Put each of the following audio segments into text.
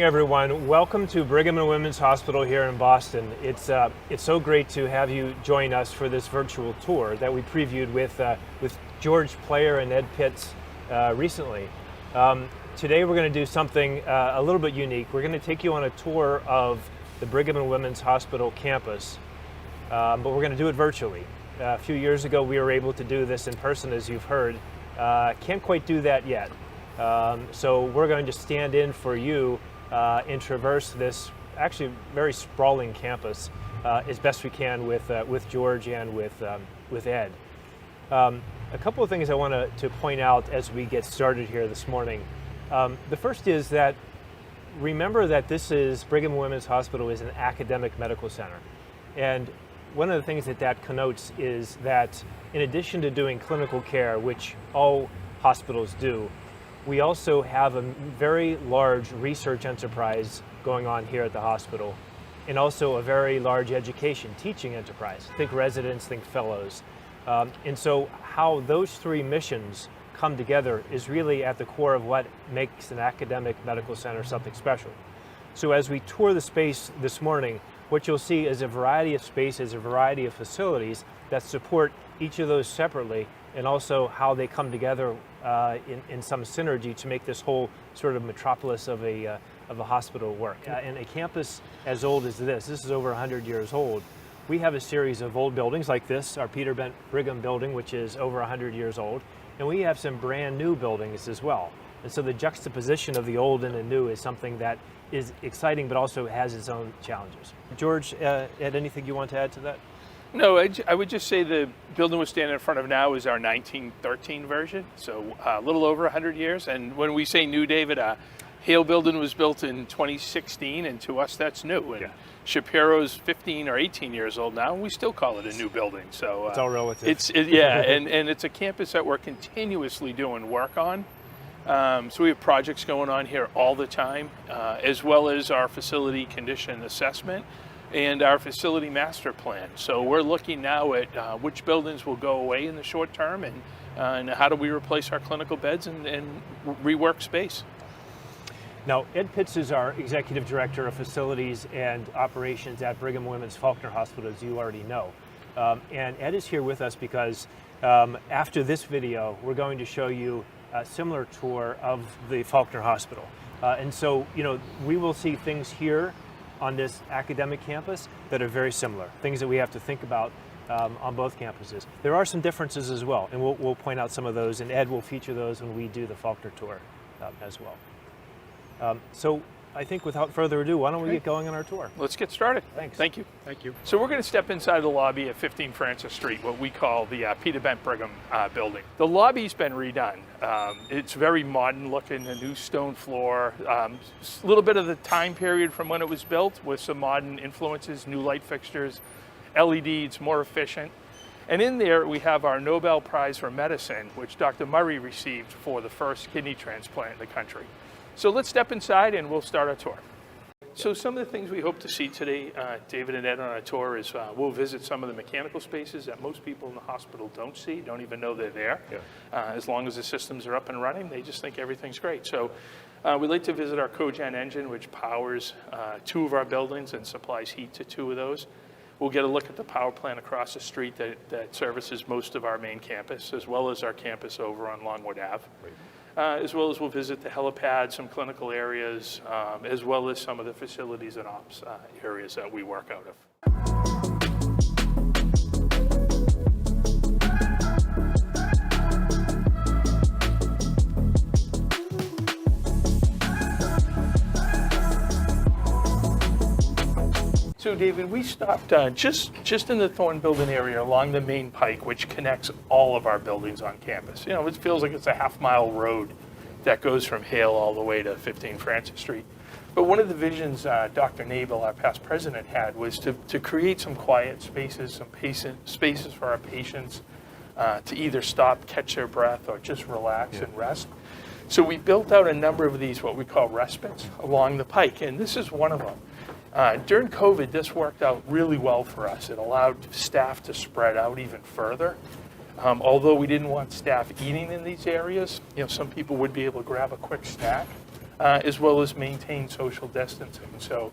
everyone. Welcome to Brigham and Women's Hospital here in Boston. It's so great to have you join us for this virtual tour that we previewed with George Player and Ed Pitts recently. Today we're going to do something a little bit unique. We're going to take you on a tour of the Brigham and Women's Hospital campus, but we're going to do it virtually. A few years ago we were able to do this in person, as you've heard. Can't quite do that yet. So we're going to stand in for you and traverse this actually very sprawling campus as best we can with George and with Ed. A couple of things I want to point out as we get started here this morning. The first is that remember that Brigham and Women's Hospital is an academic medical center. And one of the things that connotes is that in addition to doing clinical care, which all hospitals do, we also have a very large research enterprise going on here at the hospital, and also a very large education, teaching enterprise. Think residents, think fellows. And so how those three missions come together is really at the core of what makes an academic medical center something special. So as we tour the space this morning, what you'll see is a variety of spaces, a variety of facilities that support each of those separately, and also how they come together in some synergy to make this whole sort of metropolis of a hospital work. And a campus as old as this is over 100 years old. We have a series of old buildings like this, our Peter Bent Brigham building, which is over 100 years old, and we have some brand new buildings as well. And so the juxtaposition of the old and the new is something that is exciting, but also has its own challenges. George, Ed, anything you want to add to that? No, I would just say the building we're standing in front of now is our 1913 version, so a little over 100 years. And when we say new, David, Hale building was built in 2016, and to us that's new. And Shapiro's 15 or 18 years old now, and we still call it a new building. So it's all relative. And it's a campus that we're continuously doing work on. So we have projects going on here all the time, as well as our facility condition assessment and our facility master plan. So we're looking now at which buildings will go away in the short term, and how do we replace our clinical beds and rework space. Now, Ed Pitts is our Executive Director of Facilities and Operations at Brigham and Women's Faulkner Hospital, as you already know. And Ed is here with us because after this video, we're going to show you a similar tour of the Faulkner Hospital. And so, we will see things here on this academic campus that are very similar, things that we have to think about on both campuses. There are some differences as well, and we'll point out some of those, and Ed will feature those when we do the Faulkner tour as well. So I think without further ado, why don't we get going on our tour? Let's get started. Thanks. Thank you. Thank you. So we're going to step inside the lobby at 15 Francis Street, what we call the Peter Bent Brigham building. The lobby's been redone. It's very modern looking, a new stone floor, a little bit of the time period from when it was built with some modern influences, new light fixtures, LEDs, more efficient. And in there we have our Nobel Prize for Medicine, which Dr. Murray received for the first kidney transplant in the country. So let's step inside and we'll start our tour. So some of the things we hope to see today, David and Ed, on our tour is we'll visit some of the mechanical spaces that most people in the hospital don't see, don't even know they're there. As long as the systems are up and running, they just think everything's great. So we'd like to visit our cogen engine, which powers 2 of our buildings and supplies heat to 2 of those. We'll get a look at the power plant across the street that services most of our main campus, as well as our campus over on Longwood Ave. As well as we'll visit the helipad, some clinical areas, as well as some of the facilities and ops areas that we work out of. So David, we stopped just in the Thorn building area along the main pike, which connects all of our buildings on campus. It feels like it's a half-mile road that goes from Hale all the way to 15 Francis Street. But one of the visions Dr. Nabel, our past president, had was to create some quiet spaces, some spaces for our patients to either stop, catch their breath, or just relax and rest. So we built out a number of these, what we call respites, along the pike, and this is one of them. During COVID, this worked out really well for us. It allowed staff to spread out even further. Although we didn't want staff eating in these areas, some people would be able to grab a quick snack. as well as maintain social distancing. So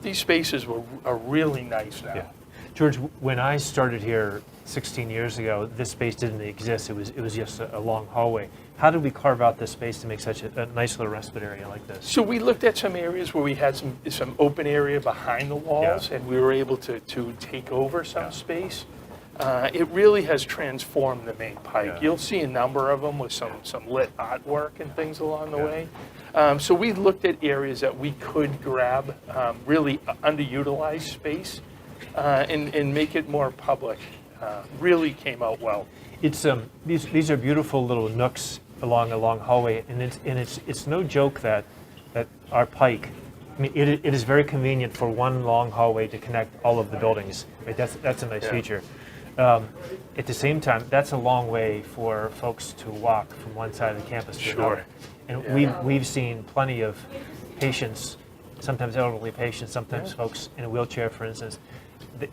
these spaces are really nice now. Yeah. George, when I started here 16 years ago, this space didn't exist. It was just a long hallway. How did we carve out this space to make such a nice little respite area like this? So we looked at some areas where we had some open area behind the walls, and we were able to take over some space. It really has transformed the main pike. You'll see a number of them with some lit artwork and things along the way. So we looked at areas that we could grab really underutilized space and make it more public. Really came out well. It's these are beautiful little nooks along a long hallway, and it's no joke that our pike. I mean, it is very convenient for one long hallway to connect all of the buildings. Right? That's a nice feature. At the same time, that's a long way for folks to walk from one side of the campus to another. And we've seen plenty of patients, sometimes elderly patients, sometimes folks in a wheelchair, for instance.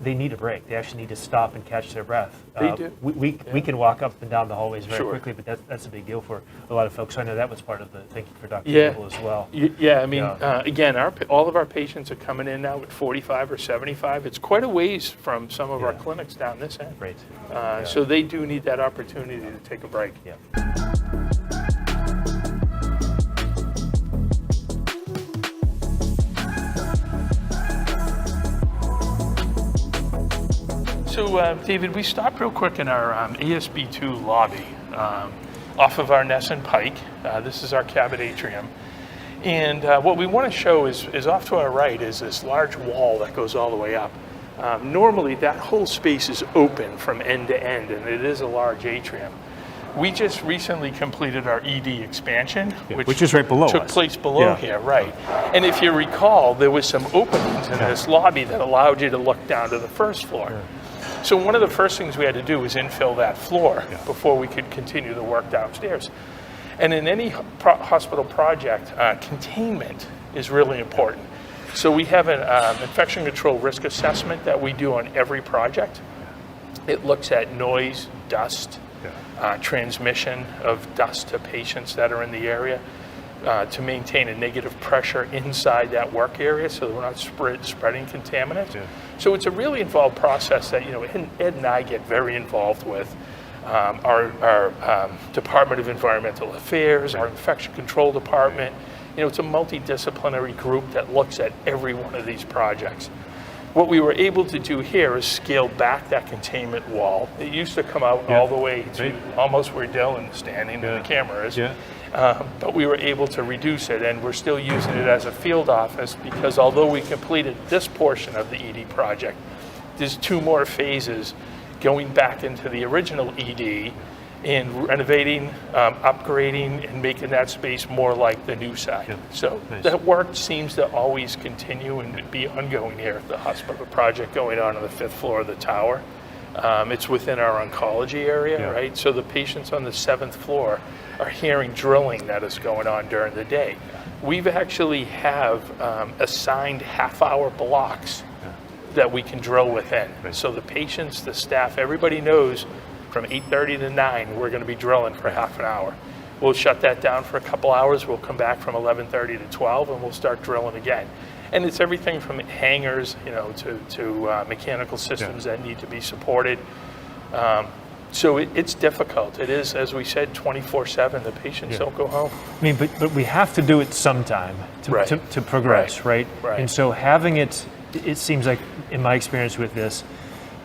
They need a break. They actually need to stop and catch their breath. They do. We can walk up and down the hallways very quickly, but that's a big deal for a lot of folks. So I know that was part of the thinking for Dr. Hale as well. Yeah, I mean, again, all of our patients are coming in now at 45 or 75. It's quite a ways from some of our clinics down this end. Right. So they do need that opportunity to take a break. Yeah. So, David, we stopped real quick in our ASB2 lobby off of our Nesson Pike. This is our Cabot Atrium. And what we want to show is off to our right is this large wall that goes all the way up. Normally, that whole space is open from end to end, and it is a large atrium. We just recently completed our ED expansion, which is right below took us. place below here, right. And if you recall, there was some openings in this lobby that allowed you to look down to the first floor. So one of the first things we had to do was infill that floor before we could continue the work downstairs. And in any hospital project, containment is really important. So we have an infection control risk assessment that we do on every project. It looks at noise, dust, transmission of dust to patients that are in the area, to maintain a negative pressure inside that work area so that we're not spreading contaminants. So it's a really involved process that Ed and I get very involved with. Our Department of Environmental Affairs, our Infection Control Department. It's a multidisciplinary group that looks at every one of these projects. What we were able to do here is scale back that containment wall. It used to come out all the way to almost where Dylan's standing and the camera is. But we were able to reduce it, and we're still using it as a field office because although we completed this portion of the ED project, there's 2 more phases going back into the original ED and renovating, upgrading, and making that space more like the new side. So that work seems to always continue and be ongoing here at the hospital. Project going on the 5th floor of the tower. It's within our oncology area, right? So the patients on the 7th floor are hearing drilling that is going on during the day. We've actually have assigned half-hour blocks that we can drill within. So the patients, the staff, everybody knows from 8:30 to 9, we're going to be drilling for half an hour. We'll shut that down for a couple hours. We'll come back from 11:30 to 12, and we'll start drilling again. And it's everything from hangers, to mechanical systems that need to be supported. So it's difficult. It is, as we said, 24/7. The patients don't go home. I mean, but we have to do it sometime to progress, right? And so having it seems like, in my experience with this,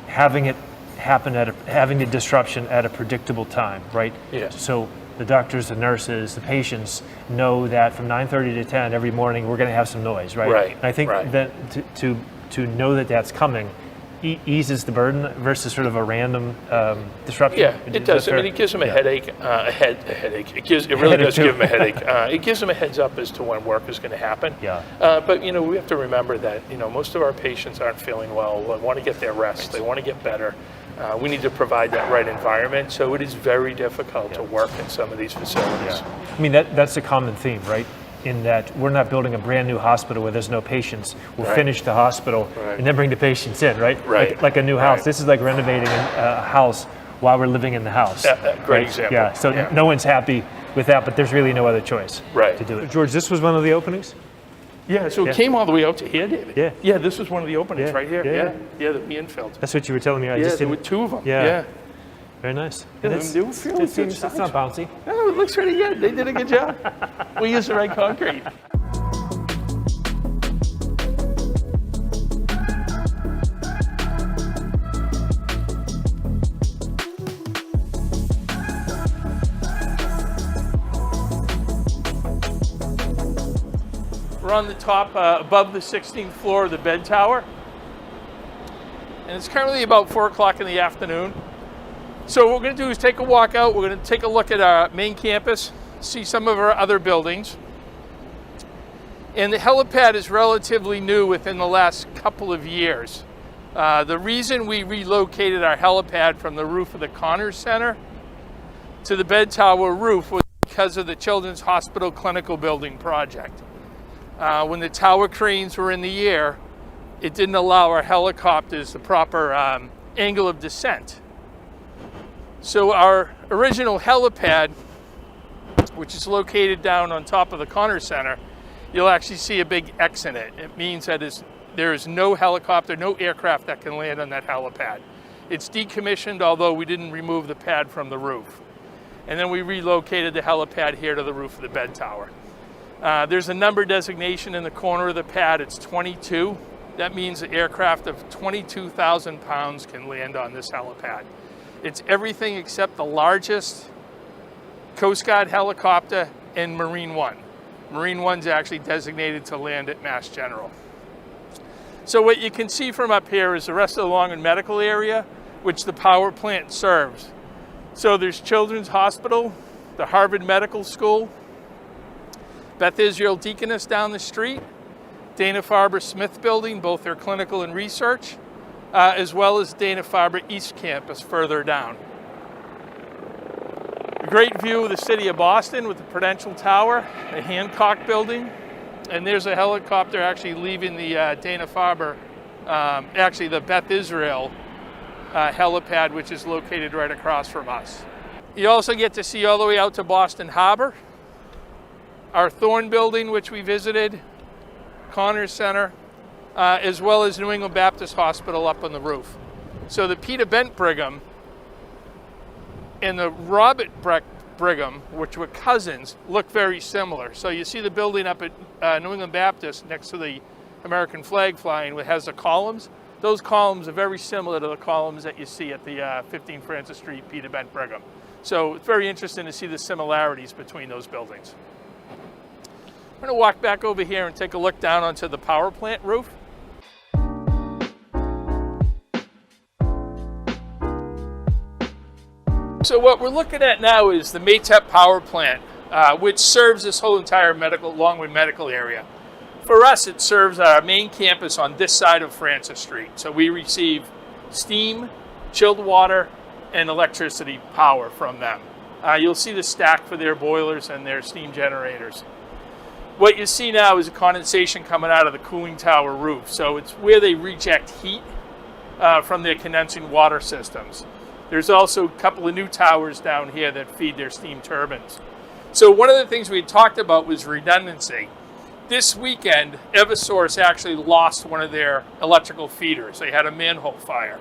having it happen having the disruption at a predictable time, right? So the doctors, the nurses, the patients know that from 9:30 to 10 every morning we're going to have some noise, right? And I think that to know that that's coming eases the burden versus sort of a random disruption. Yeah, it does. I mean, it gives them a headache, a headache. It really does give them a headache. It gives them a heads up as to when work is going to happen. But we have to remember that most of our patients aren't feeling well. They want to get their rest. They want to get better. We need to provide that right environment. So it is very difficult to work in some of these facilities. I mean, that's a common theme, right? In that we're not building a brand new hospital where there's no patients. We'll finish the hospital and then bring the patients in, right? Like a new house. This is like renovating a house while we're living in the house. Great example. So no one's happy with that, but there's really no other choice Right. to do it. George, this was one of the openings? Yeah, so it came all the way out to here, David. Yeah. Yeah, this was one of the openings right here. Yeah. Yeah, that we infilled. That's what you were telling me. I Yeah, just there didn't. were 2 of them. Yeah. Yeah. Very nice. Yeah, And they were fairly good it's size. not bouncy. Oh, it looks pretty good. They did a good job. We used the right concrete. We're on the top, above the 16th floor of the bed tower. And it's currently about 4 o'clock in the afternoon. So what we're going to do is take a walk out. We're going to take a look at our main campus, see some of our other buildings. And the helipad is relatively new within the last couple of years. The reason we relocated our helipad from the roof of the Connors Center to the bed tower roof was because of the Children's Hospital Clinical Building project. When the tower cranes were in the air, it didn't allow our helicopters the proper angle of descent. So our original helipad, which is located down on top of the Connors Center, you'll actually see a big X in it. It means that there is no helicopter, no aircraft that can land on that helipad. It's decommissioned, although we didn't remove the pad from the roof. And then we relocated the helipad here to the roof of the bed tower. There's a number designation in the corner of the pad. It's 22. That means an aircraft of 22,000 pounds can land on this helipad. It's everything except the largest Coast Guard helicopter and Marine One. Marine One's actually designated to land at Mass General. So what you can see from up here is the rest of the Long and Medical area, which the power plant serves. So there's Children's Hospital, the Harvard Medical School, Beth Israel Deaconess down the street, Dana-Farber Smith Building, both their clinical and research, as well as Dana-Farber East Campus further down. A great view of the city of Boston with the Prudential Tower, the Hancock Building, and there's a helicopter actually leaving the Dana-Farber, actually the Beth Israel helipad, which is located right across from us. You also get to see all the way out to Boston Harbor, our Thorn building, which we visited, Connors Center, as well as New England Baptist Hospital up on the roof. So the Peter Bent Brigham and the Robert Brigham, which were cousins, look very similar. So you see the building up at New England Baptist next to the American flag flying, which has the columns. Those columns are very similar to the columns that you see at the 15 Francis Street Peter Bent Brigham. So it's very interesting to see the similarities between those buildings. I'm going to walk back over here and take a look down onto the power plant roof. So what we're looking at now is the Maytep power plant, which serves this whole entire Longwood medical area. For us, it serves our main campus on this side of Francis Street. So we receive steam, chilled water, and electricity power from them. You'll see the stack for their boilers and their steam generators. What you see now is a condensation coming out of the cooling tower roof. So it's where they reject heat from their condensing water systems. There's also a couple of new towers down here that feed their steam turbines. So one of the things we had talked about was redundancy. This weekend, Eversource actually lost one of their electrical feeders. They had a manhole fire.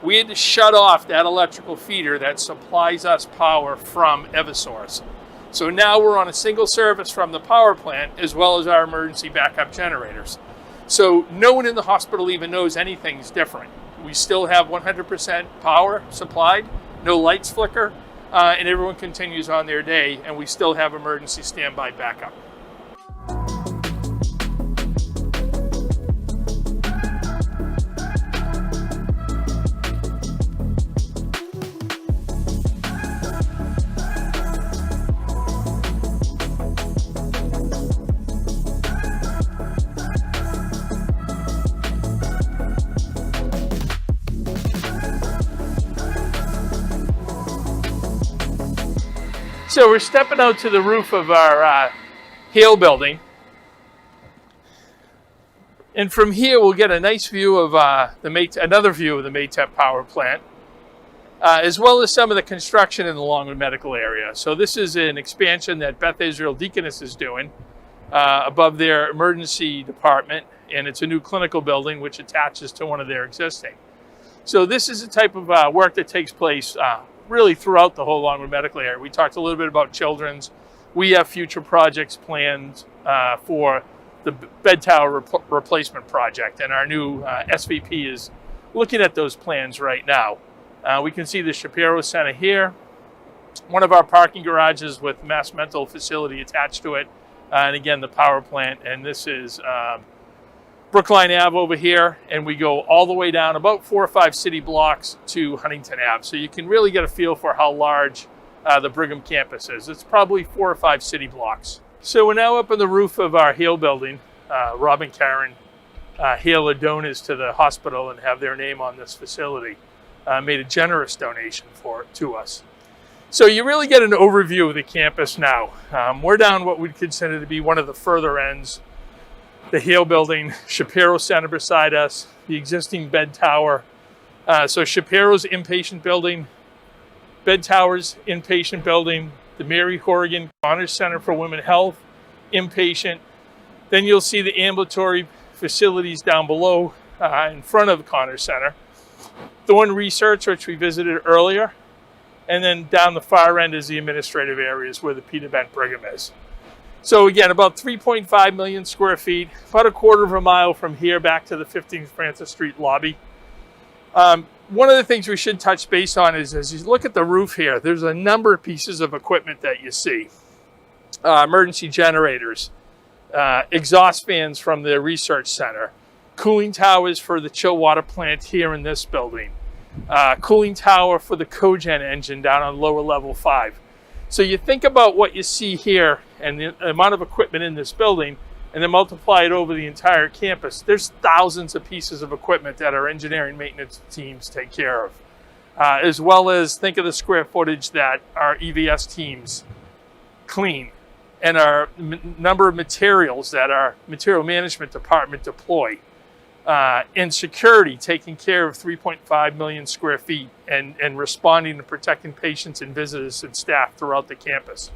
We had to shut off that electrical feeder that supplies us power from Eversource. So now we're on a single service from the power plant as well as our emergency backup generators. So no one in the hospital even knows anything's different. We still have 100% power supplied, no lights flicker, and everyone continues on their day, and we still have emergency standby backup. So we're stepping out to the roof of our Hale building. And from here we'll get a nice view of another view of the Maytep power plant. as well as some of the construction in the Longwood Medical area. So this is an expansion that Beth Israel Deaconess is doing above their emergency department, and it's a new clinical building which attaches to one of their existing. So this is the type of work that takes place really throughout the whole Longwood Medical area. We talked a little bit about children's. We have future projects planned for the bed tower replacement project, and our new SVP is looking at those plans right now. We can see the Shapiro Center here, one of our parking garages with mass mental facility attached to it, and again the power plant. And this is Brookline Ave over here, and we go all the way down about 4 or 5 city blocks to Huntington Ave. So you can really get a feel for how large the Brigham campus is. It's probably 4 or 5 city blocks. So we're now up on the roof of our Hale building. Rob and Karen Hale, are donors to the hospital and have their name on this facility, made a generous donation to us. So you really get an overview of the campus now. We're down what we'd consider to be one of the further ends. The Hale building, Shapiro Center beside us, the existing bed tower. So Shapiro's inpatient building, bed towers, inpatient building, the Mary Horrigan Connors Center for Women Health, inpatient. Then you'll see the ambulatory facilities down below in front of the Connors Center. Thorn Research, which we visited earlier. And then down the far end is the administrative areas where the Peter Bent Brigham is. So again, about 3.5 million square feet, about a quarter of a mile from here back to the 15th Francis Street lobby. One of the things we should touch base on is, as you look at the roof here, there's a number of pieces of equipment that you see. Emergency generators, exhaust fans from the research center, cooling towers for the chill water plant here in this building, cooling tower for the cogen engine down on lower level 5. So you think about what you see here and the amount of equipment in this building, and then multiply it over the entire campus. There's thousands of pieces of equipment that our engineering maintenance teams take care of, as well as think of the square footage that our EVS teams clean, and our number of materials that our material management department deploy, and security taking care of 3.5 million square feet and responding and protecting patients and visitors and staff throughout the campus.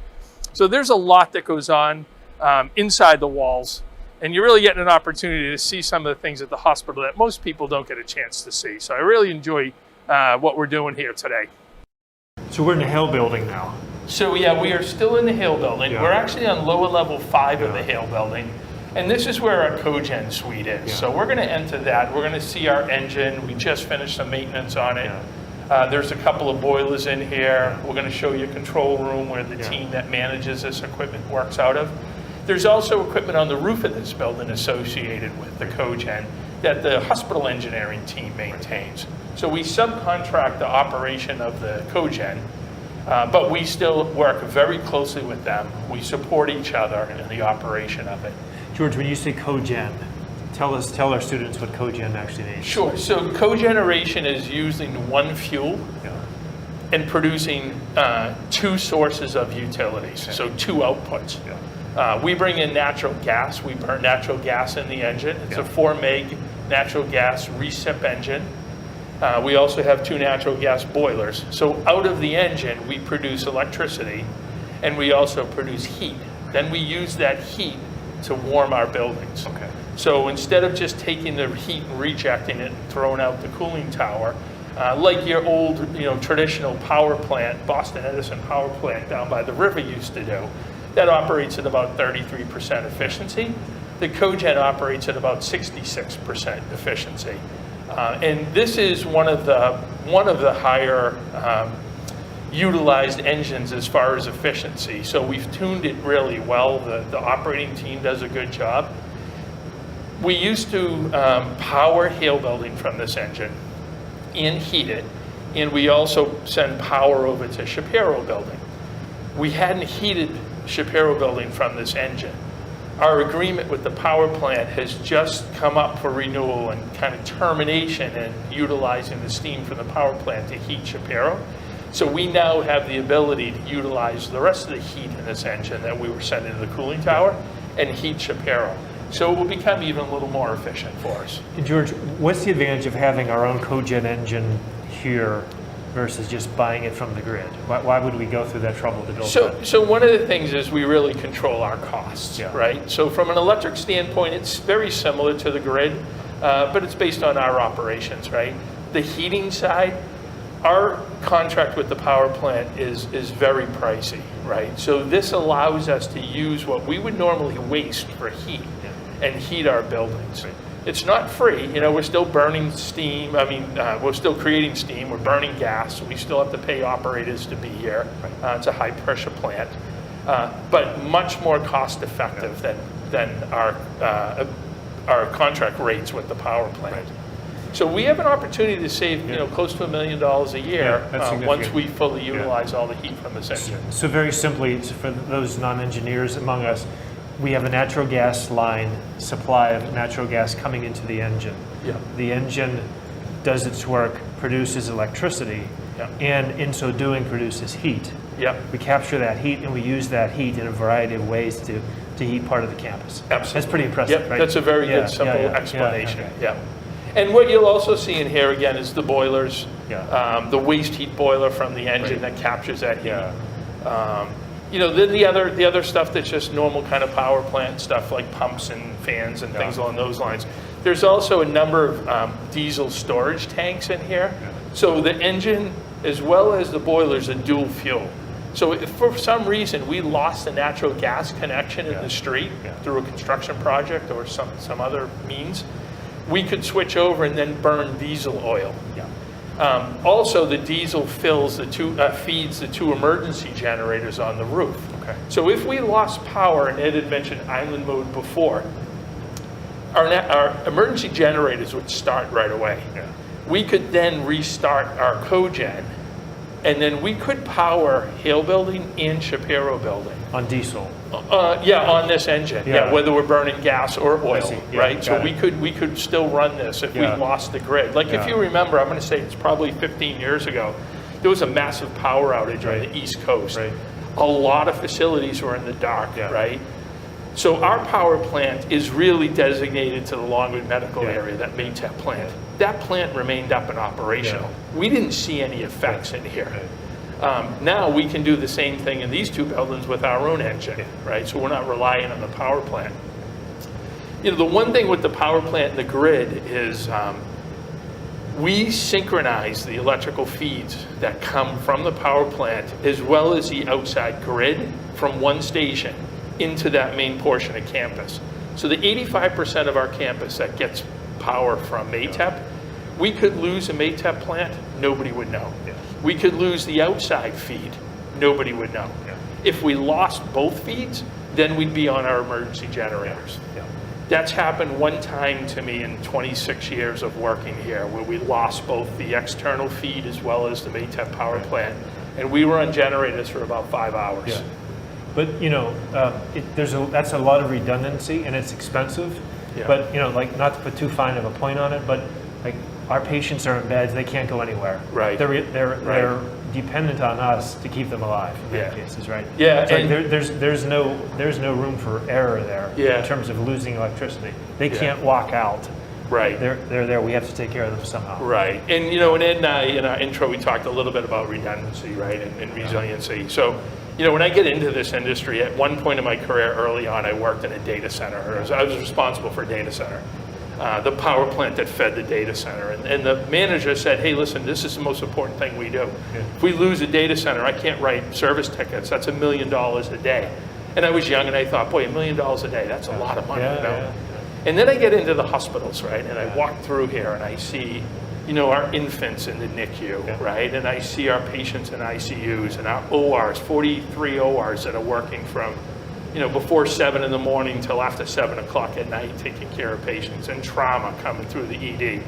So there's a lot that goes on inside the walls, and you're really getting an opportunity to see some of the things at the hospital that most people don't get a chance to see. So I really enjoy what we're doing here today. So we're in the Hale building now. So yeah, we are still in the Hale building. Yeah. We're actually on lower level 5 of the Hale building. And this is where our cogen suite is. Yeah. So we're gonna enter that. We're gonna see our engine. We just finished some maintenance on it. Yeah. There's a couple of boilers in here. We're gonna show you a control room where the team that manages this equipment works out of. There's also equipment on the roof of this building associated with the cogen that the hospital engineering team maintains. So we subcontract the operation of the cogen, but we still work very closely with them. We support each other in the operation of it. George, when you say cogen, tell our students what cogen actually means. Sure. So cogeneration is using one fuel and producing 2 sources of utilities, so 2 outputs. We bring in natural gas. We burn natural gas in the engine. It's a 4 meg natural gas recip engine. We also have 2 natural gas boilers. So out of the engine, we produce electricity, and we also produce heat. Then we use that heat to warm our buildings. Okay. So instead of just taking the heat and rejecting it and throwing out the cooling tower, like your old, traditional power plant, Boston Edison power plant down by the river used to do, that operates at about 33% efficiency. The cogen operates at about 66% efficiency. And this is one of the higher utilized engines as far as efficiency. So we've tuned it really well. The operating team does a good job. We used to power Hale building from this engine and heat it, and we also send power over to Shapiro building. We hadn't heated Shapiro building from this engine. Our agreement with the power plant has just come up for renewal and kind of termination and utilizing the steam from the power plant to heat Shapiro. So we now have the ability to utilize the rest of the heat in this engine that we were sending to the cooling tower and heat Shapiro. So it will become even a little more efficient for us. And George, what's the advantage of having our own cogen engine here versus just buying it from the grid? Why would we go through that trouble to build that? So one of the things is we really control our costs, Yeah. right? So from an electric standpoint, it's very similar to the grid, but it's based on our operations, right? The heating side, our contract with the power plant is very pricey, right? So this allows us to use what we would normally waste for heat and heat our buildings. Right. It's not free, you know, we're still burning steam. I mean, we're still creating steam, we're burning gas. We still have to pay operators to be here. It's a high pressure plant, but much more cost effective than our contract rates with the power plant. Right. So we have an opportunity to save, you know, close to $1 million a year that's once we fully utilize all the heat from this engine. So very simply, for those non-engineers among us, we have a natural gas line supply of natural gas coming into the engine. Yeah. The engine does its work, produces electricity, Yeah. and in so doing produces heat. Yep. We capture that heat and we use that heat in a variety of ways to heat part of the campus. Absolutely. That's pretty impressive, Yep, right? that's a very Yeah, good, simple yeah, yeah, explanation. okay. Yeah. And what you'll also see in here again is the boilers, Yeah. the waste heat boiler from the engine Right. that captures that heat. Yeah. You know, then the other stuff that's just normal kind of power plant stuff like pumps and fans and things along those lines. There's also a number of diesel storage tanks in here. So the engine as well as the boilers are dual fuel. So if for some reason we lost a natural gas connection in the street through a construction project or some other means, we could switch over and then burn diesel oil. Yeah. Also, the diesel feeds the two emergency generators on the roof. Okay. So if we lost power, and Ed had mentioned island mode before, our emergency generators would start right away. Yeah. We could then restart our cogen, and then we could power Hale building and Shapiro building. On diesel. On this engine. Yeah. Whether we're burning gas or oil, see. Yeah, right? So got it. we could still run this if we Yeah. lost the grid. Like if Yeah. you remember, I'm going to say it's probably 15 years ago, there was a massive power outage on the East Coast. Right. A lot of facilities were in the dark, Yeah. right? So our power plant is really designated to the Longwood Medical Yeah. area, that Maytap plant. That plant remained up and operational. Yeah. We didn't see any effects in here. Now we can do the same thing in these two buildings with our own engine, right? So we're not relying on the power plant. You know, the one thing with the power plant and the grid is we synchronize the electrical feeds that come from the power plant as well as the outside grid from one station into that main portion of campus. So the 85% of our campus that gets power from Maytap, we could lose a Maytap plant, nobody would know. Yeah. We could lose the outside feed, nobody would know. Yeah. If we lost both feeds, then we'd be on our emergency generators. Yeah. That's happened one time to me in 26 years of working here, where we lost both the external feed as well as the Maytap power plant. And we were on generators for about 5 hours. Yeah. But you know, that's a lot of redundancy and it's expensive. Yeah. But you know, like not to put too fine of a point on it, but like our patients are in beds, they can't go anywhere. Right. They're dependent on us to keep them alive in many cases, right? Yeah, It's like and- there's no room for error there in terms of losing electricity. They can't walk out. Right. They're there. We have to take care of them somehow. Right. And you know, and Ed and I, in our intro, we talked a little bit about redundancy, right, and resiliency. So, you know, when I get into this industry, at one point in my career early on, I worked in a data center. I was responsible for a data center, the power plant that fed the data center. And the manager said, hey, listen, this is the most important thing we do. Yeah. If we lose a data center, I can't write service tickets. That's $1 million a day. And I was young and I thought, boy, $1 million a day, that's a lot of money, you know? Yeah. And then I get into the hospitals, right? And I walk through here and I see, you know, our infants in the NICU, right? And I see our patients in ICUs and our ORs, 43 ORs that are working from, you know, before 7 in the morning till after 7 o'clock at night taking care of patients, and trauma coming through the ED.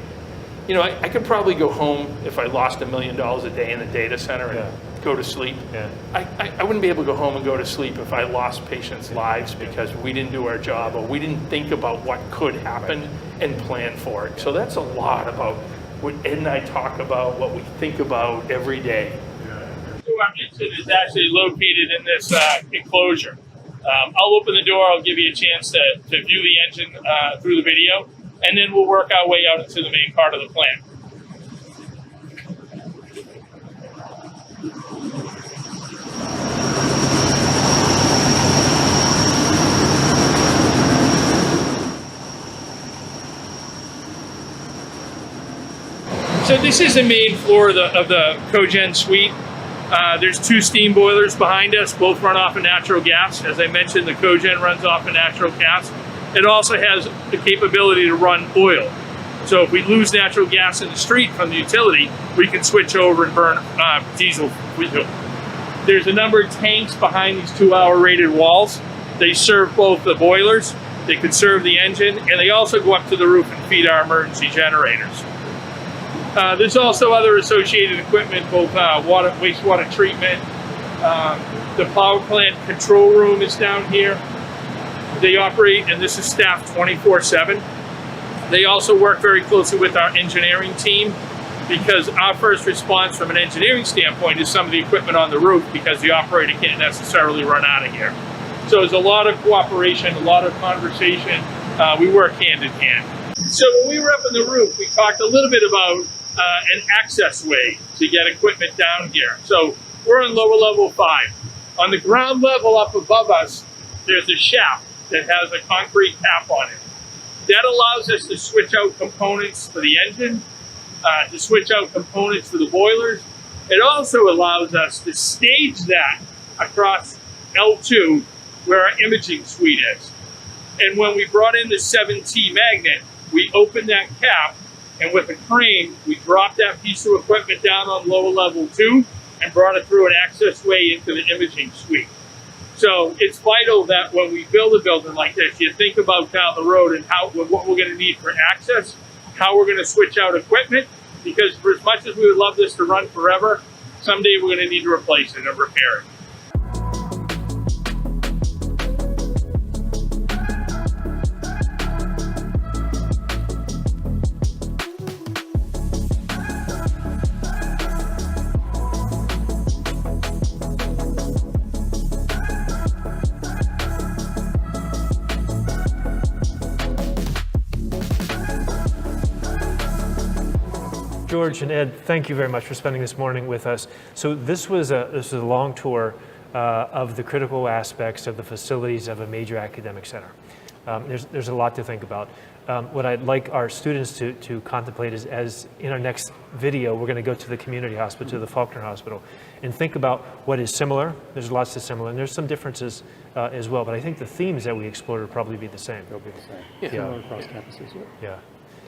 You know, I could probably go home if I lost $1 million a day in the data center and go to sleep. Yeah. I wouldn't be able to go home and go to sleep if I lost patients' lives because we didn't do our job or we didn't think about what could happen and plan for it. So that's a lot about what Ed and I talk about, what we think about every day. So our engine is actually located in this enclosure. I'll open the door, I'll give you a chance to view the engine through the video, and then we'll work our way out into the main part of the plant. So this is the main floor of the cogen suite. There's 2 steam boilers behind us, both run off of natural gas. As I mentioned, the cogen runs off of natural gas. It also has the capability to run oil. So if we lose natural gas in the street from the utility, we can switch over and burn diesel. There's a number of tanks behind these 2-hour rated walls. They serve both the boilers, they can serve the engine, and they also go up to the roof and feed our emergency generators. There's also other associated equipment, both wastewater treatment. The power plant control room is down here. They operate, and this is staffed 24/7. They also work very closely with our engineering team, because our first response from an engineering standpoint is some of the equipment on the roof, because the operator can't necessarily run out of here. So there's a lot of cooperation, a lot of conversation. We work hand in hand. So when we were up on the roof, we talked a little bit about an access way to get equipment down here. So we're on lower level 5. On the ground level up above us, there's a shaft that has a concrete cap on it. That allows us to switch out components for the engine, to switch out components for the boilers. It also allows us to stage that across L2 where our imaging suite is. And when we brought in the 7T magnet, we opened that cap, and with a crane, we dropped that piece of equipment down on lower level 2 and brought it through an access way into the imaging suite. So it's vital that when we build a building like this, you think about down the road and what we're going to need for access, how we're going to switch out equipment, because for as much as we would love this to run forever, someday we're going to need to replace it and repair it. George and Ed, thank you very much for spending this morning with us. So this was a long tour of the critical aspects of the facilities of a major academic center. There's a lot to think about. What I'd like our students to contemplate is, as in our next video, we're going to go to the community hospital, to the Faulkner Hospital, and think about what is similar. There's lots of similar, and there's some differences as well. But I think the themes that we explored will probably be the same. They'll be the same. Yeah. Similar across campuses. Yeah.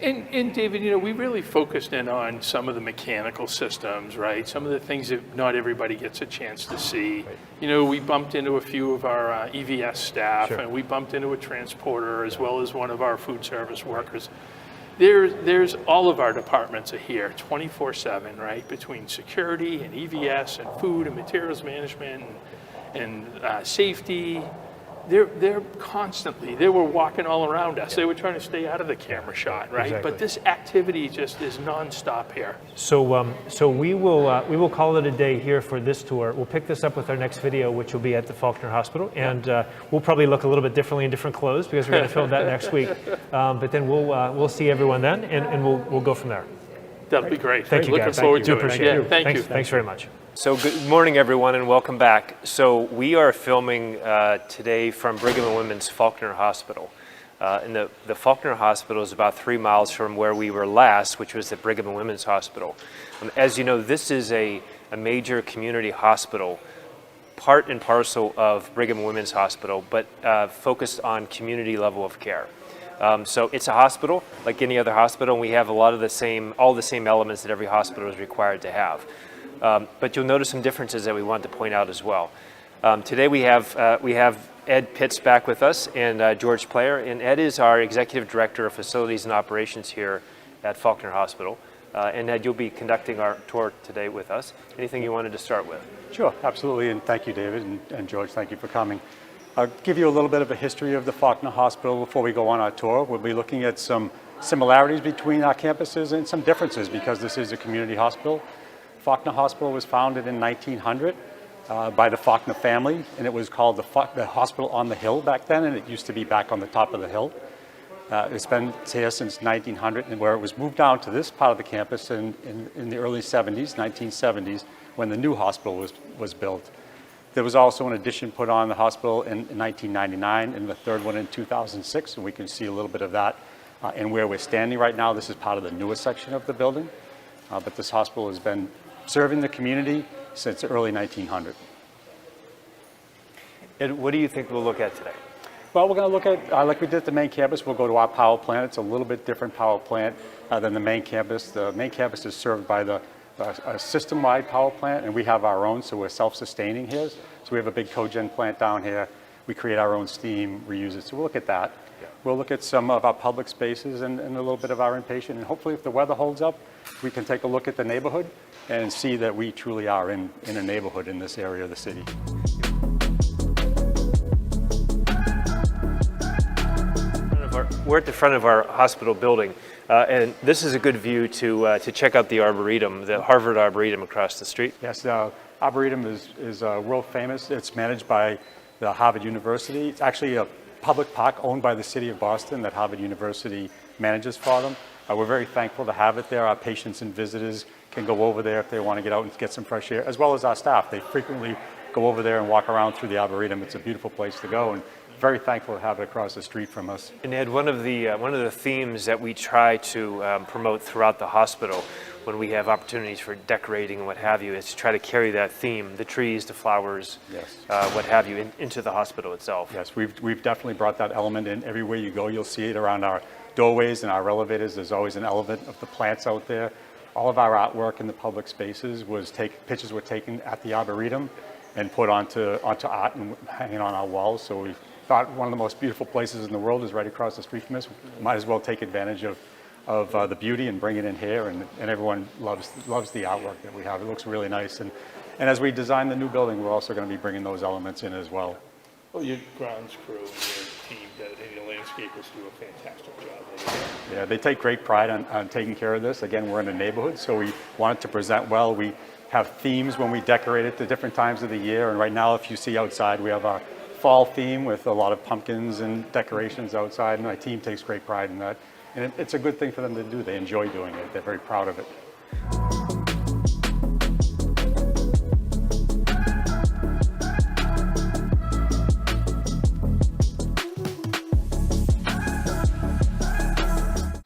And David, we really focused in on some of the mechanical systems, right? Some of the things that not everybody gets a chance to see. Right. We bumped into a few of our EVS staff, sure, and we bumped into a transporter as well as one of our food service workers. There's all of our departments are here 24/7, right? Between security and EVS and food and materials management and safety. They're constantly, they were walking all around us. They were trying to stay out of the camera shot, right? Exactly. But this activity just is nonstop here. So we will call it a day here for this tour. We'll pick this up with our next video, which will be at the Faulkner Hospital, and we'll probably look a little bit differently in different clothes because we're going to film that next week. But then we'll see everyone then, and we'll go from there. That'll be great. Thank you, Looking guys. forward to it. Appreciate it. Thank you. Thanks very much. So good morning, everyone, and welcome back. So we are filming today from Brigham and Women's Faulkner Hospital. And the Faulkner Hospital is about 3 miles from where we were last, which was the Brigham and Women's Hospital. As you know, this is a major community hospital, part and parcel of Brigham and Women's Hospital, but focused on community level of care. So it's a hospital like any other hospital, and we have all the same elements that every hospital is required to have. But you'll notice some differences that we want to point out as well. Today we have Ed Pitts back with us and George Player, and Ed is our Executive Director of Facilities and Operations here at Faulkner Hospital. And Ed, you'll be conducting our tour today with us. Anything you wanted to start with? Sure, absolutely, and thank you, David, and George, thank you for coming. I'll give you a little bit of a history of the Faulkner Hospital before we go on our tour. We'll be looking at some similarities between our campuses and some differences because this is a community hospital. Faulkner Hospital was founded in 1900 by the Faulkner family, and it was called the Hospital on the Hill back then, and it used to be back on the top of the hill. It's been here since 1900, and where it was moved down to this part of the campus in the early 70s, 1970s, when the new hospital was built. There was also an addition put on the hospital in 1999, and the third one in 2006, and we can see a little bit of that. And where we're standing right now, this is part of the newer section of the building. but this hospital has been serving the community since the early 1900s. And what do you think we'll look at today? Well, we're going to look at, like we did at the main campus, we'll go to our power plant. It's a little bit different power plant than the main campus. The main campus is served by a system-wide power plant, and we have our own, so we're self-sustaining here. So we have a big cogen plant down here. We create our own steam, reuse it. So we'll look at that. Yeah. We'll look at some of our public spaces and a little bit of our inpatient. And hopefully if the weather holds up, we can take a look at the neighborhood and see that we truly are in a neighborhood in this area of the city. We're at the front of our hospital building, and this is a good view to check out the Arboretum, the Harvard Arboretum across the street. Yes, the Arboretum is world famous. It's managed by the Harvard University. It's actually a public park owned by the city of Boston that Harvard University manages for them. We're very thankful to have it there. Our patients and visitors can go over there if they want to get out and get some fresh air, as well as our staff. They frequently go over there and walk around through the Arboretum. It's a beautiful place to go, and very thankful to have it across the street from us. And Ed, one of the themes that we try to promote throughout the hospital when we have opportunities for decorating and what have you is to try to carry that theme, the trees, the flowers, yes, what have you, into the hospital itself. Yes, we've definitely brought that element in. Everywhere you go, you'll see it around our doorways and our elevators. There's always an element of the plants out there. All of our artwork in the public spaces pictures were taken at the Arboretum and put onto art and hanging on our walls. So we thought one of the most beautiful places in the world is right across the street from us. Might as well take advantage of the beauty and bring it in here, and everyone loves the artwork that we have. It looks really nice, and as we design the new building, we're also going to be bringing those elements in as well. Well, your grounds crew and your team and your landscapers do a fantastic job. Yeah, they take great pride on taking care of this. Again, we're in a neighborhood, so we want it to present well. We have themes when we decorate it to different times of the year, and right now, if you see outside, we have our fall theme with a lot of pumpkins and decorations outside, and my team takes great pride in that. And it's a good thing for them to do. They enjoy doing it. They're very proud of it.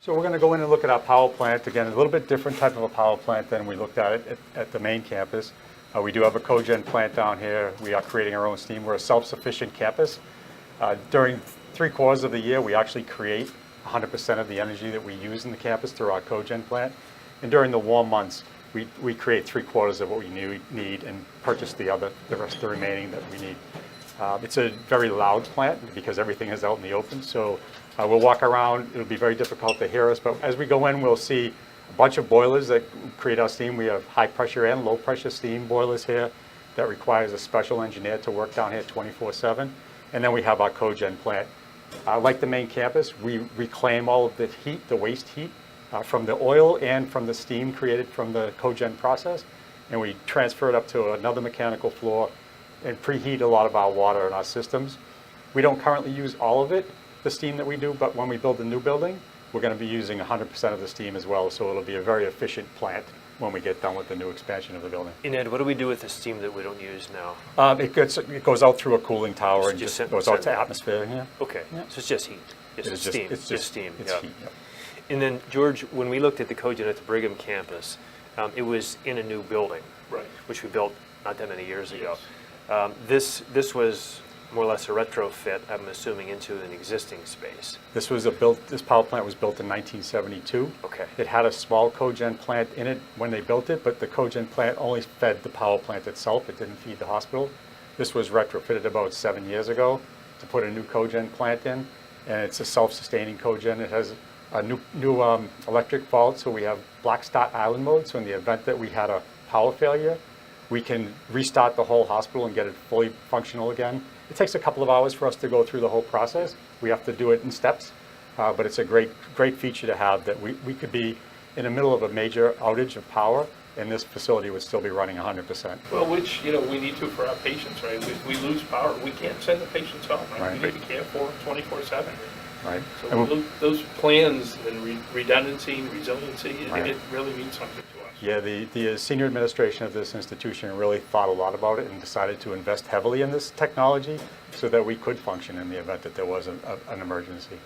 So we're going to go in and look at our power plant. Again, a little bit different type of a power plant than we looked at it at the main campus. We do have a cogen plant down here. We are creating our own steam. We're a self-sufficient campus. During 3/4 of the year, we actually create 100% of the energy that we use in the campus through our cogen plant. And during the warm months, we create 3/4 of what we need and purchase the rest of the remaining that we need. It's a very loud plant because everything is out in the open. So we'll walk around. It'll be very difficult to hear us. But as we go in, we'll see a bunch of boilers that create our steam. We have high pressure and low pressure steam boilers here that requires a special engineer to work down here 24/7. And then we have our cogen plant. Like the main campus, we reclaim all of the heat, the waste heat, from the oil and from the steam created from the cogen process, and we transfer it up to another mechanical floor and preheat a lot of our water in our systems. We don't currently use all of it, the steam that we do, but when we build a new building, we're going to be using 100% of the steam as well, so it'll be a very efficient plant when we get done with the new expansion of the building. And Ed, what do we do with the steam that we don't use now? It goes out through a cooling tower and just goes out to atmosphere. Yeah. Okay, yeah. So it's just heat. It's steam. It's just steam. It's yeah. heat. Yeah. And then, George, when we looked at the cogen at the Brigham campus, it was in a new building, Right. which we built not that many years ago. Yes. This was more or less a retrofit, I'm assuming, into an existing space. This power plant was built in 1972. Okay. It had a small cogen plant in it when they built it, but the cogen plant only fed the power plant itself. It didn't feed the hospital. This was retrofitted about 7 years ago to put a new cogen plant in, and it's a self-sustaining cogen. It has a new electric fault, so we have black start island mode. So in the event that we had a power failure, we can restart the whole hospital and get it fully functional again. It takes a couple of hours for us to go through the whole process. We have to do it in steps, but it's a great feature to have that we could be in the middle of a major outage of power, and this facility would still be running 100%. Well, which, we need to for our patients, right? If we lose power, we can't send the patients home, right? Right. We need to care for them 24/7. Right. So those plans and redundancy and resiliency, Right. it really means something to us. Yeah, the senior administration of this institution really thought a lot about it and decided to invest heavily in this technology so that we could function in the event that there was an emergency.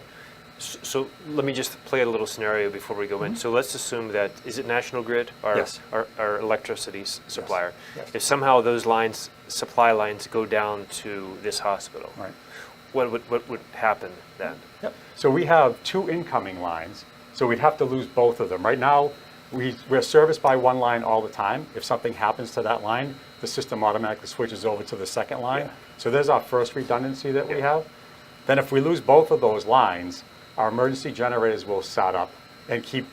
So let me just play a little scenario before we go in. So let's assume that, is it National Grid, Yes. our electricity supplier? Yes. If somehow those lines, supply lines, go down to this hospital, Right. what would happen then? Yep. So we have 2 incoming lines, so we'd have to lose both of them. Right now, we're serviced by one line all the time. If something happens to that line, the system automatically switches over to the second line. Yeah. So there's our first redundancy that we have. Then if we lose both of those lines, our emergency generators will start up and keep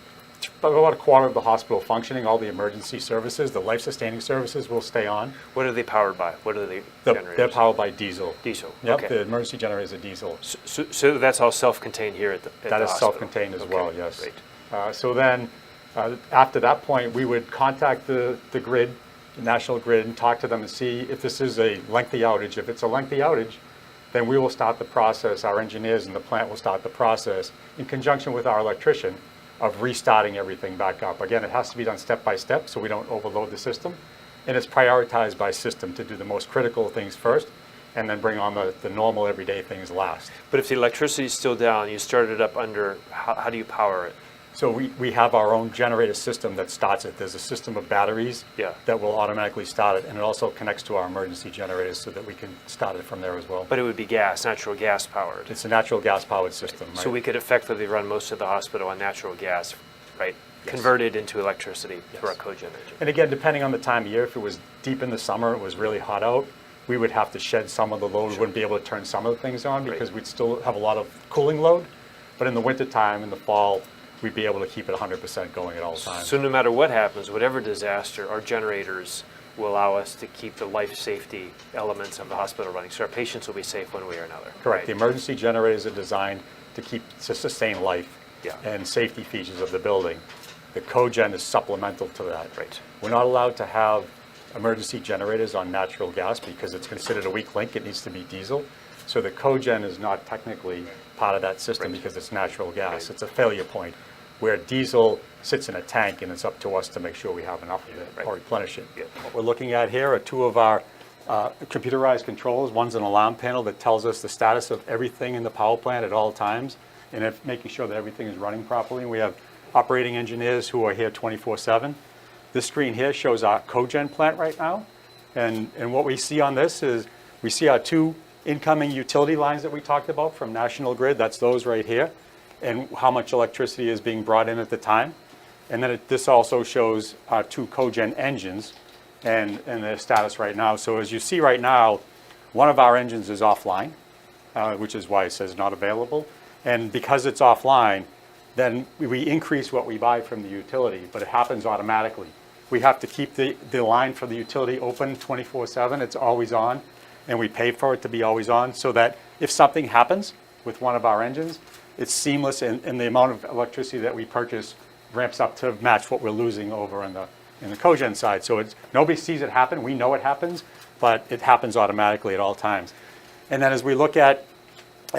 about a quarter of the hospital functioning. All the emergency services, the life-sustaining services will stay on. What are they powered by? What are they They're generators? powered by diesel. Diesel. Yep, Okay. the emergency generators are diesel. So that's all self-contained here at the That is hospital. self-contained as Okay, well, yes. Great. So then, after that point, we would contact the grid, the national grid, and talk to them and see if this is a lengthy outage. If it's a lengthy outage, then we will start the process, our engineers in the plant will start the process in conjunction with our electrician of restarting everything back up. Again, it has to be done step by step so we don't overload the system. And it's prioritized by system to do the most critical things first and then bring on the normal everyday things last. But if the electricity is still down, you start it up under, how do you power it? So we have our own generator system that starts it. There's a system of batteries Yeah. that will automatically start it, and it also connects to our emergency generators so that we can start it from there as well. But it would be gas, natural gas powered. It's a natural gas powered system, right? So we could effectively run most of the hospital on natural gas, right? Converted into electricity through our cogen engine. And again, depending on the time of year, if it was deep in the summer, it was really hot out, we would have to shed some of the load. We wouldn't be able to turn some of the things on because we'd still have a lot of cooling load. But in the wintertime, in the fall, we'd be able to keep it 100% going at all times. So no matter what happens, whatever disaster, our generators will allow us to keep the life safety elements of the hospital running. So our patients will be safe one way or another. Correct. The Right? emergency generators are designed to sustain life Yeah. and safety features of the building. The cogen is supplemental to that. Right. We're not allowed to have emergency generators on natural gas because it's considered a weak link. It needs to be diesel. So the cogen is not technically part of that system because it's natural gas. Right. It's a failure point where diesel sits in a tank and it's up to us to make sure we have enough of it or replenish it. Yeah. What we're looking at here are 2 of our computerized controls. One's an alarm panel that tells us the status of everything in the power plant at all times and making sure that everything is running properly. We have operating engineers who are here 24/7. This screen here shows our cogen plant right now. And what we see on this is we see our 2 incoming utility lines that we talked about from National Grid. That's those right here. And how much electricity is being brought in at the time. And then this also shows our 2 cogen engines and their status right now. So as you see right now, one of our engines is offline, which is why it says not available. And because it's offline, then we increase what we buy from the utility, but it happens automatically. We have to keep the line for the utility open 24/7. It's always on, and we pay for it to be always on so that if something happens with one of our engines, it's seamless, and the amount of electricity that we purchase ramps up to match what we're losing over in the cogen side. So nobody sees it happen. We know it happens, but it happens automatically at all times. And then as we look at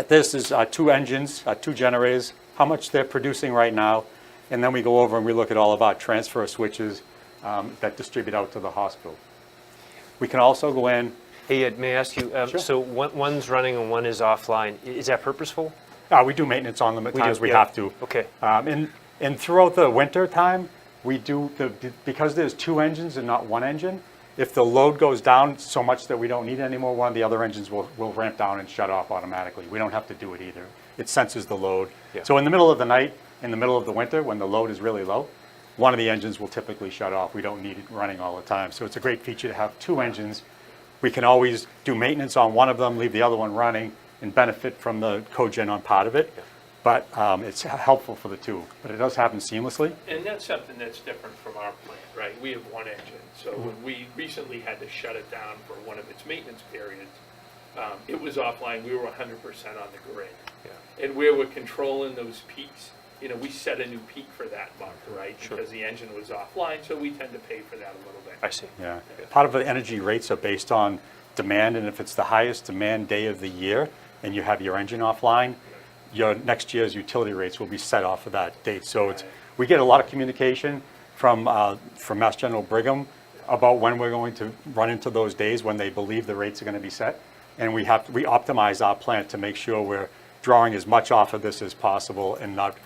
this is 2 engines, 2 generators, how much they're producing right now, and then we go over and we look at all of our transfer switches that distribute out to the hospital. We can also go in. Hey, Ed, may I ask you, Sure. so one's running and one is offline. Is that purposeful? We do maintenance on them at We times do, we yeah. have to. Okay. And throughout the winter time, we do, because there's 2 engines and not 1 engine, if the load goes down so much that we don't need it anymore, one of the other engines will ramp down and shut off automatically. We don't have to do it either. It senses the load. Yeah. So in the middle of the night, in the middle of the winter, when the load is really low, one of the engines will typically shut off. We don't need it running all the time. So it's a great feature to have 2 engines. We can always do maintenance on one of them, leave the other one running, and benefit from the cogen on part of it. Yeah. But it's helpful for the 2. But it does happen seamlessly. And that's something that's different from our plant, right? We have 1 engine. So when we recently had to shut it down for one of its maintenance periods, it was offline. We were 100% on the grid. Yeah. And where we're controlling those peaks, we set a new peak for that month, right? Sure. Because the engine was offline, so we tend to pay for that a little bit. I see. Yeah. Part of the energy rates are based on demand, and if it's the highest demand day of the year and you have your engine offline, your next year's utility rates will be set off of that date. So we get a lot of communication from Mass General Brigham about when we're going to run into those days when they believe the rates are going to be set, and we optimize our plant to make sure we're drawing as much off of this as possible and not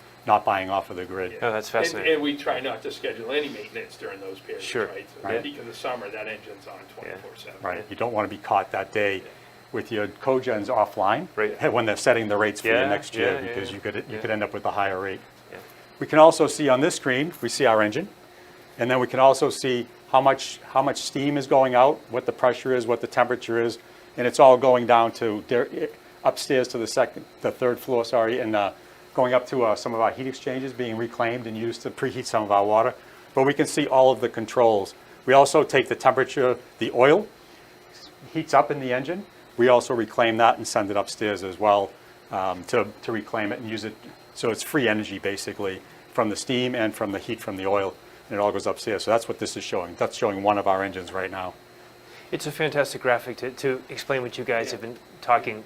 buying off of the grid. Oh, that's fascinating. And we try not to schedule any maintenance during those periods, Sure. right? So Right. the peak of the summer, that engine's on 24/7. Right. You don't want to be caught that day with your cogens offline Right. when they're setting the rates for Yeah, you next year, yeah, because yeah, you could end up with a higher rate. Yeah. We can also see on this screen, we see our engine, and then we can also see how much steam is going out, what the pressure is, what the temperature is, and it's all going down to upstairs to the third floor, and going up to some of our heat exchangers being reclaimed and used to preheat some of our water. But we can see all of the controls. We also take the temperature, the oil heats up in the engine. We also reclaim that and send it upstairs as well to reclaim it and use it. So it's free energy basically from the steam and from the heat from the oil, and it all goes upstairs. So that's what this is showing. That's showing one of our engines right now. It's a fantastic graphic to explain what you guys have been talking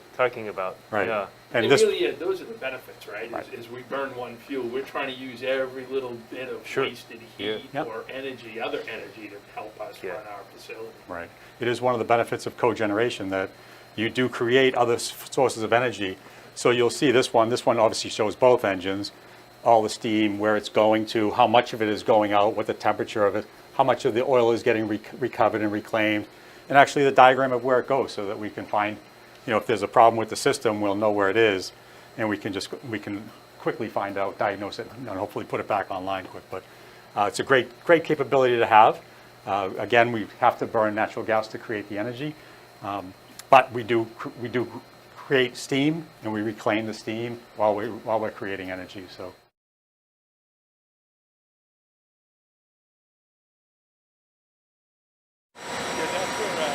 about. Right. Yeah. And And this, really, those are the benefits, right? Is we burn one fuel, we're trying to use every little bit of Sure. wasted Yeah. heat Yep. or energy, other energy to help us Yeah. run our facility. right. It is one of the benefits of cogeneration that you do create other sources of energy. So you'll see this one. This one obviously shows both engines, all the steam, where it's going to, how much of it is going out, what the temperature of it, how much of the oil is getting recovered and reclaimed, and actually the diagram of where it goes, so that we can find, if there's a problem with the system, we'll know where it is, and we can quickly find out, diagnose it, and hopefully put it back online quick. But it's a great capability to have. Again, we have to burn natural gas to create the energy, but we do create steam, and we reclaim the steam while we're creating energy. So.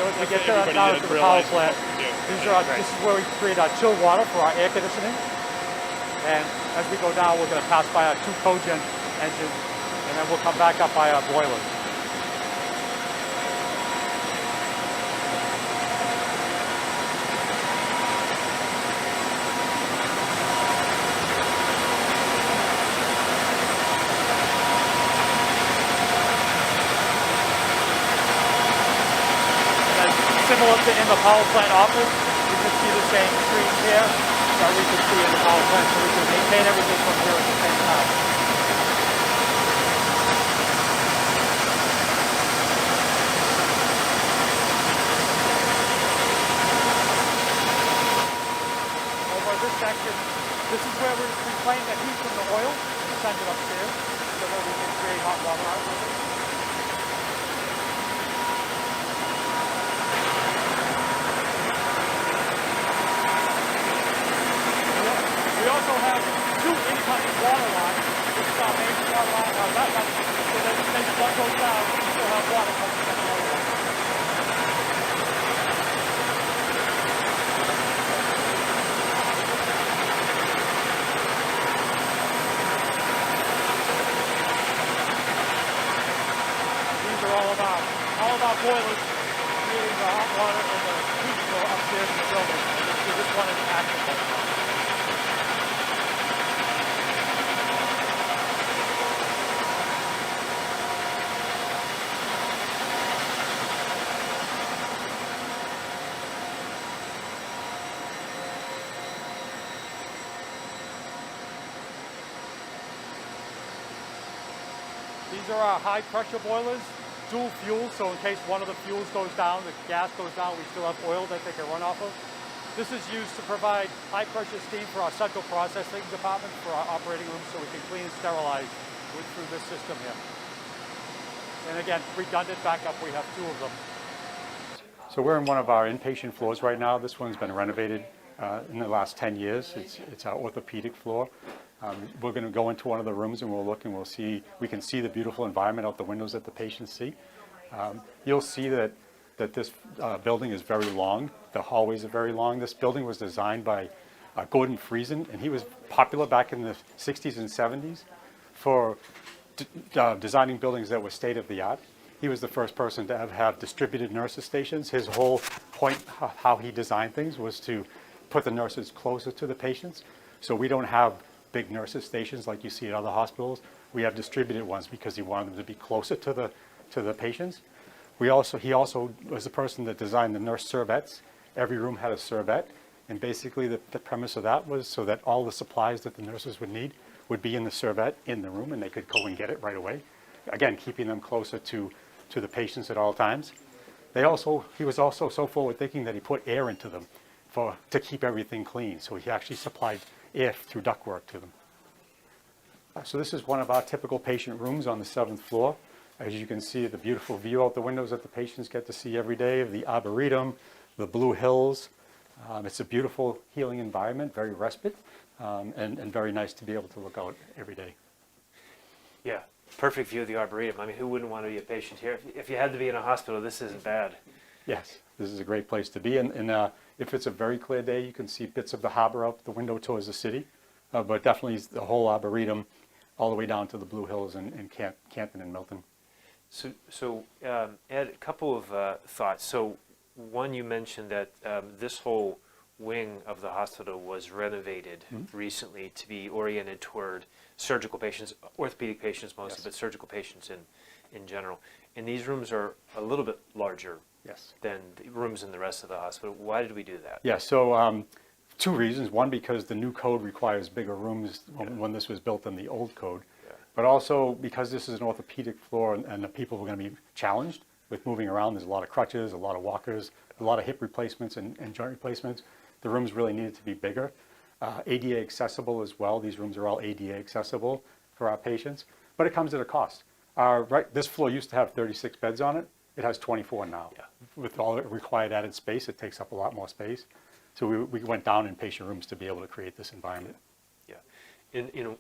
As we get down to the power plant, this is where we create our chilled water for our air conditioning. And as we go down, we're going to pass by our 2 cogen engines, and then we'll come back up by our boilers. Similar to in the power plant office, you can see the same screen here that we can see in the power plant, so we can maintain everything from here at the same time. Over this section, this is where we reclaim the heat from the oil and send it upstairs so that we can create hot water out of it. We also have 2 incoming water lines. This is our main water line, our that line, so that in case one goes down, we still have water coming from the other one. These are all of our boilers creating the hot water and the heat flow upstairs in the building. So this one is active right now. These are our high pressure boilers, dual fuel, so in case one of the fuels goes down, the gas goes down, we still have oil that they can run off of. This is used to provide high pressure steam for our central processing department, for our operating room, so we can clean and sterilize through this system here. And again, redundant backup, we have 2 of them. So we're in one of our inpatient floors right now. This one's been renovated in the last 10 years. It's our orthopedic floor. We're going to go into one of the rooms and we'll look and we can see the beautiful environment out the windows that the patients see. You'll see that this building is very long. The hallways are very long. This building was designed by Gordon Friesen, and he was popular back in the 60s and 70s for designing buildings that were state-of-the-art. He was the first person to have distributed nurses stations. His whole point, how he designed things, was to put the nurses closer to the patients. So we don't have big nurses stations like you see at other hospitals. We have distributed ones because he wanted them to be closer to the patients. He also was the person that designed the nurse servettes. Every room had a servette, And basically the premise of that was so that all the supplies that the nurses would need would be in the servette in the room, and they could go and get it right away. Again, keeping them closer to the patients at all times. He was also so forward thinking that he put air into them to keep everything clean. So he actually supplied air through ductwork to them. So this is one of our typical patient rooms on the 7th floor. As you can see, the beautiful view out the windows that the patients get to see every day of the Arboretum, the Blue Hills. It's a beautiful healing environment, very respite, and very nice to be able to look out every day. Yeah, perfect view of the Arboretum. I mean, who wouldn't want to be a patient here? If you had to be in a hospital, this isn't bad. Yes, this is a great place to be. And if it's a very clear day, you can see bits of the harbor out the window towards the city. But definitely the whole Arboretum, all the way down to the Blue Hills and Canton and Milton. So Ed, a couple of thoughts. So one, you mentioned that this whole wing of the hospital was renovated recently to be oriented toward surgical patients, orthopedic patients mostly, but surgical patients in general. And these rooms are a little bit larger than the rooms in the rest of the hospital. Why did we do that? Yeah, so two reasons. One, because the new code requires bigger rooms when this was built than the old code. But also because this is an orthopedic floor and the people are going to be challenged with moving around. There's a lot of crutches, a lot of walkers, a lot of hip replacements and joint replacements. The rooms really needed to be bigger. ADA accessible as well. These rooms are all ADA accessible for our patients, but it comes at a cost. This floor used to have 36 beds on it. It has 24 now. With all the required added space, it takes up a lot more space. So we went down in patient rooms to be able to create this environment. Yeah, and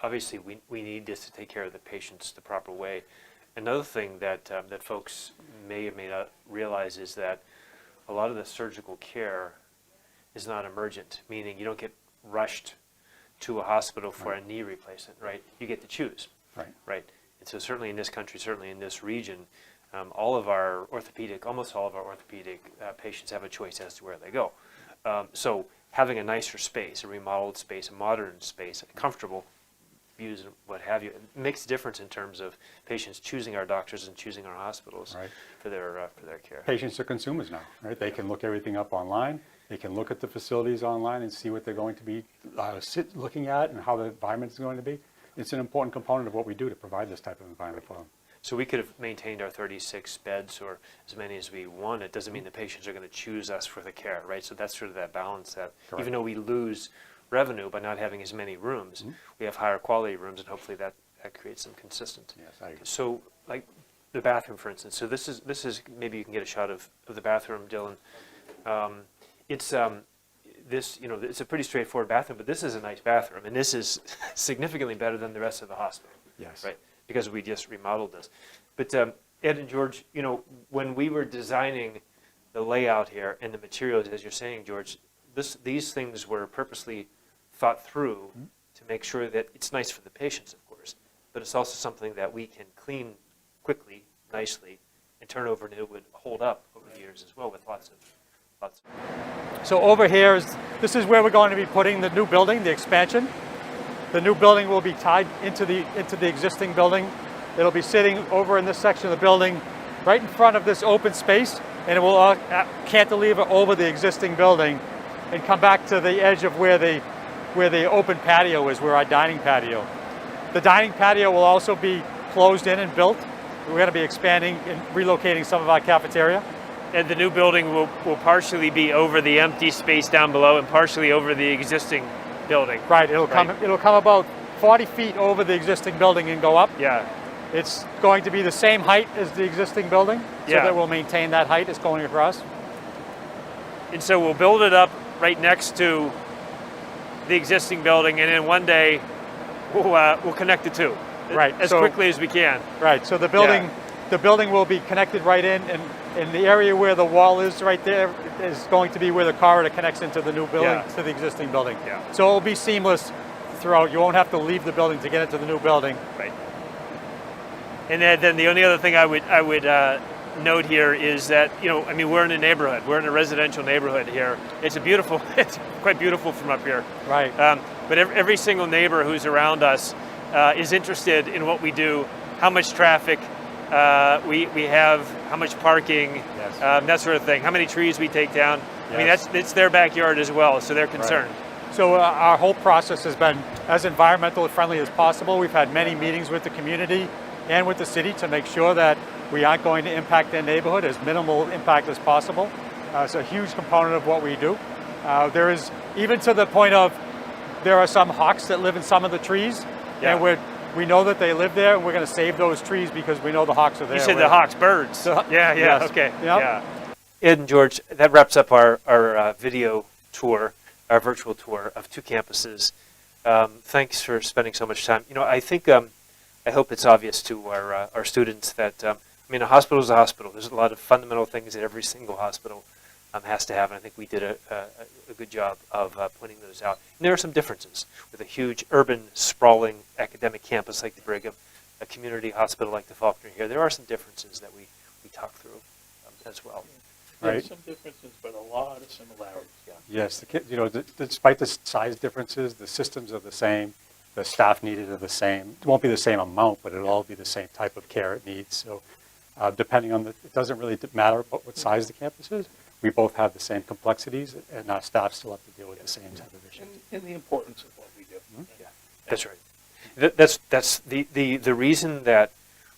obviously we need this to take care of the patients the proper way. Another thing that that folks may or may not realize is that a lot of the surgical care is not emergent, meaning you don't get rushed to a hospital for a knee replacement, right? You get to choose, right? And so certainly in this country, certainly in this region, almost all of our orthopedic patients have a choice as to where they go. So having a nicer space, a remodeled space, a modern space, a comfortable views and what have you, it makes a difference in terms of patients choosing our doctors and choosing our hospitals for their care. Patients are consumers now, right? They can look everything up online. They can look at the facilities online and see what they're going to be looking at and how the environment is going to be. It's an important component of what we do to provide this type of environment for them. So we could have maintained our 36 beds or as many as we want. It doesn't mean the patients are going to choose us for the care, right? So that's sort of that balance that even though we lose revenue by not having as many rooms, we have higher quality rooms, and hopefully that creates some consistency. Yes, I agree. So like the bathroom, for instance. So this is maybe you can get a shot of the bathroom, Dylan. It's it's a pretty straightforward bathroom, but this is a nice bathroom, and this is significantly better than the rest of the hospital. Yes. Right. Because we just remodeled this. But Ed and George, when we were designing the layout here and the materials, as you're saying, George, these things were purposely thought through to make sure that it's nice for the patients, of course, but it's also something that we can clean quickly, nicely, and turn over, and it would hold up over the years as well with lots of. So over here this is where we're going to be putting the new building, the expansion. The new building will be tied into the existing building. It'll be sitting over in this section of the building, right in front of this open space, and it will cantilever over the existing building and come back to the edge of where the open patio is, where our dining patio. The dining patio will also be closed in and built. We're going to be expanding and relocating some of our cafeteria. And the new building will partially be over the empty space down below and partially over the existing building. Right, it'll come about 40 feet over the existing building and go up. Yeah. It's going to be the same height as the existing building, so that we'll maintain that height as going across. And so we'll build it up right next to the existing building, and then one day we'll connect the two. Right. As quickly as we can. Right. So the building will be connected right in, and in the area where the wall is right there is going to be where the corridor connects into the new building, to the existing building. Yeah. So it'll be seamless throughout. You won't have to leave the building to get into the new building. Right. And then the only other thing I would note here is that we're in a neighborhood. We're in a residential neighborhood here. It's quite beautiful from up here. Right. But every single neighbor who's around us is interested in what we do, how much traffic we have, how much parking, that sort of thing, how many trees we take down. I mean, Yes. it's their backyard as well, so they're concerned. So our whole process has been as environmentally friendly as possible. We've had many meetings with the community and with the city to make sure that we aren't going to impact their neighborhood, as minimal impact as possible. It's a huge component of what we do. There is, even to the point of, there are some hawks that live in some of the trees, Yeah. and we know that they live there, and we're going to save those trees because we know the hawks are there. You said the hawks, birds. Yeah, yes. okay. Yep. Yeah. Ed and George, that wraps up our video tour, our virtual tour of 2 campuses. Thanks for spending so much time. You know, I think, I hope it's obvious to our students that, I mean, a hospital is a hospital. There's a lot of fundamental things that every single hospital has to have, and I think we did a good job of pointing those out. And there are some differences with a huge urban, sprawling academic campus like the Brigham, a community hospital like the Faulkner here. There are some differences that we talk through as well. There are Right. some differences, but a lot of similarities. Yeah. Yes, you know, despite the size differences, the systems are the same, the staff needed are the same. It won't be the same amount, but it'll all be the same type of care it needs. So depending on it doesn't really matter what size the campus is. We both have the same complexities, and our staff still have to deal with the same type of issues. And the importance of what we do. Yeah, that's right. That's the reason that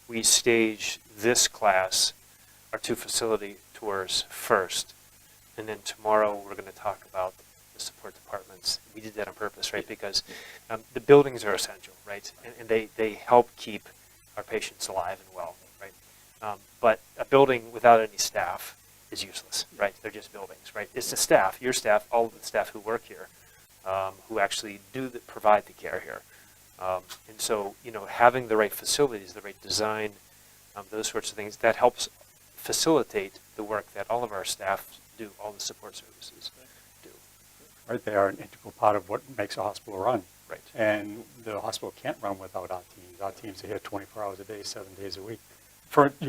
we stage this class, our 2 facility tours first, and then tomorrow we're going to talk about the support departments. We did that on purpose, right? Because the buildings are essential, right? And they help keep our patients alive and well, right? But a building without any staff is useless, right? They're just buildings, right? It's the staff, your staff, all of the staff who work here, who actually provide the care here. And so, you know, having the right facilities, the right design, those sorts of things, that helps facilitate the work that all of our staff do, all the support services do. Right, they are an integral part of what makes a hospital run. Right. And the hospital can't run without our teams. Our teams are here 24 hours a day, 7 days a week.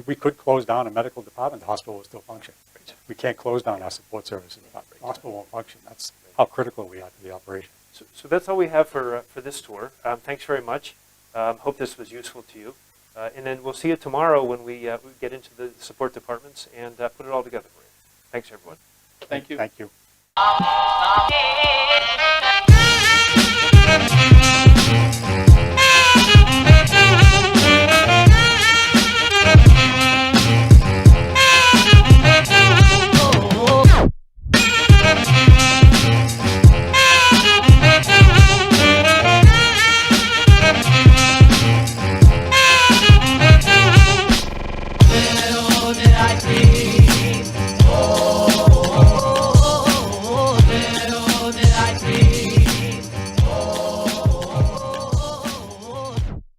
We could close down a medical department, the hospital will still function. Right. We can't close down our support services. The hospital won't function. That's how critical we are to the operation. So that's all we have for this tour. Thanks very much. Hope this was useful to you. And then we'll see you tomorrow when we get into the support departments and put it all together for you. Thanks, everyone. Thank you. Thank you.